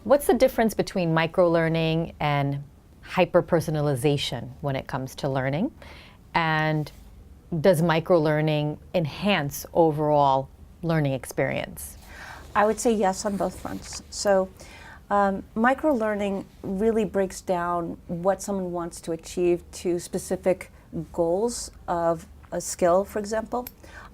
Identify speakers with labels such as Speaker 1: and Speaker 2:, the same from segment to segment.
Speaker 1: What's the difference between microlearning and hyper-personalization when it comes to learning? And does microlearning enhance overall learning experience?
Speaker 2: I would say yes on both fronts. So microlearning really breaks down what someone wants to achieve to specific goals of a skill, for example.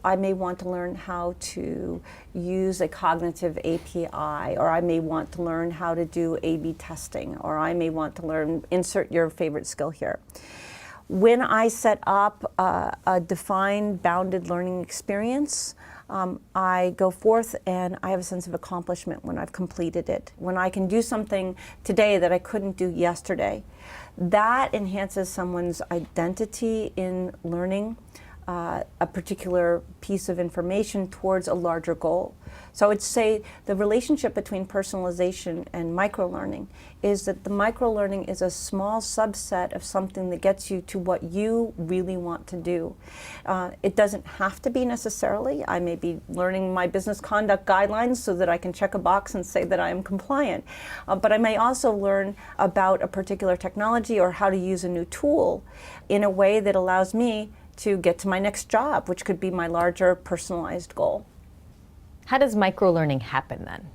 Speaker 2: I may want to learn how to use a cognitive API, or I may want to learn how to do A/B testing, or I may want to learn, insert your favorite skill here. When I set up a defined, bounded learning experience, I go forth and I have a sense of accomplishment when I've completed it. When I can do something today that I couldn't do yesterday, that enhances someone's identity in learning a particular piece of information towards a larger goal. So I would say the relationship between personalization and microlearning is that the microlearning is a small subset of something that gets you to what you really want to do. It doesn't have to be necessarily. I may be learning my business conduct guidelines so that I can check a box and say that I am compliant. But I may also learn about a particular technology or how to use a new tool in a way that allows me to get to my next job, which could be my larger personalized goal.
Speaker 1: How does microlearning happen then?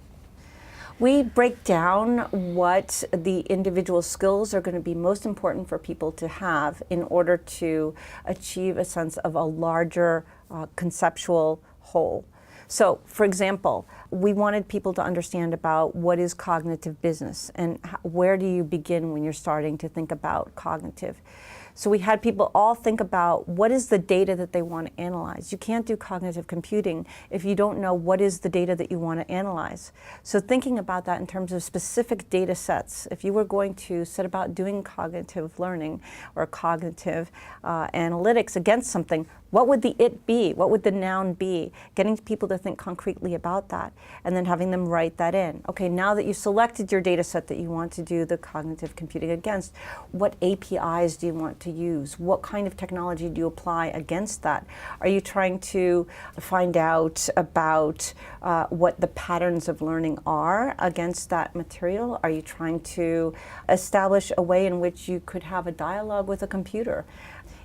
Speaker 2: We break down what the individual skills are going to be most important for people to have in order to achieve a sense of a larger conceptual whole. So, for example, we wanted people to understand about what is cognitive business and where do you begin when you're starting to think about cognitive. So we had people all think about what is the data that they want to analyze. You can't do cognitive computing if you don't know what is the data that you want to analyze. So thinking about that in terms of specific data sets, if you were going to set about doing cognitive learning or cognitive analytics against something, what would the it be? What would the noun be? Getting people to think concretely about that and then having them write that in. Okay, now that you've selected your data set that you want to do the cognitive computing against, what APIs do you want to use? What kind of technology do you apply against that? Are you trying to find out about what the patterns of learning are against that material? Are you trying to establish a way in which you could have a dialogue with a computer?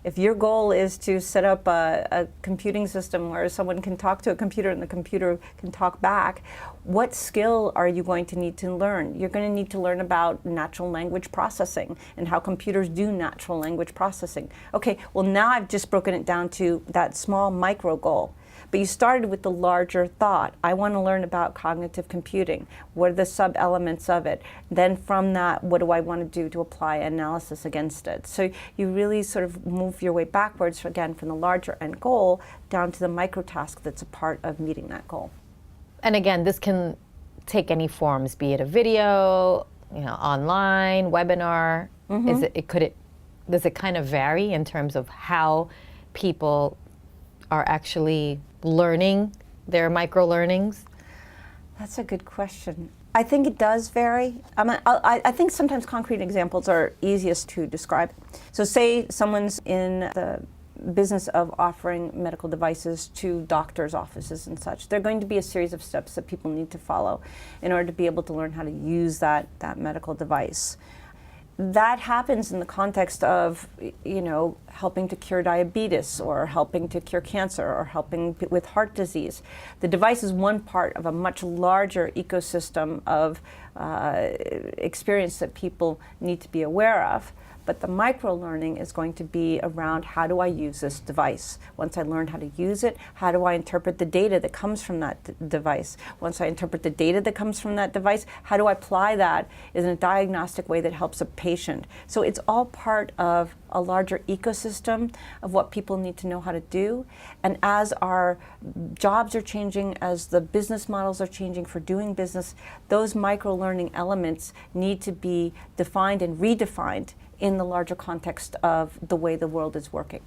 Speaker 2: If your goal is to set up a computing system where someone can talk to a computer and the computer can talk back, what skill are you going to need to learn? You're going to need to learn about natural language processing and how computers do natural language processing. Okay, well now I've just broken it down to that small micro goal. But you started with the larger thought. I want to learn about cognitive computing. What are the sub-elements of it? Then from that, what do I want to do to apply analysis against it? So you really sort of move your way backwards, again, from the larger end goal down to the micro task that's a part of meeting that goal.
Speaker 1: And again, this can take any forms, be it a video, online, webinar.
Speaker 2: Mm-hmm.
Speaker 1: Does it kind of vary in terms of how people are actually learning their micro-learnings?
Speaker 2: That's a good question. I think it does vary. I think sometimes concrete examples are easiest to describe. So say someone's in the business of offering medical devices to doctors' offices and such. There are going to be a series of steps that people need to follow in order to be able to learn how to use that medical device. That happens in the context of, helping to cure diabetes or helping to cure cancer or helping with heart disease. The device is one part of a much larger ecosystem of experience that people need to be aware of. But the micro-learning is going to be around how do I use this device? Once I learn how to use it, how do I interpret the data that comes from that device? Once I interpret the data that comes from that device, how do I apply that in a diagnostic way that helps a patient? So it's all part of a larger ecosystem of what people need to know how to do. And as our jobs are changing, as the business models are changing for doing business, those micro-learning elements need to be defined and redefined in the larger context of the way the world is working.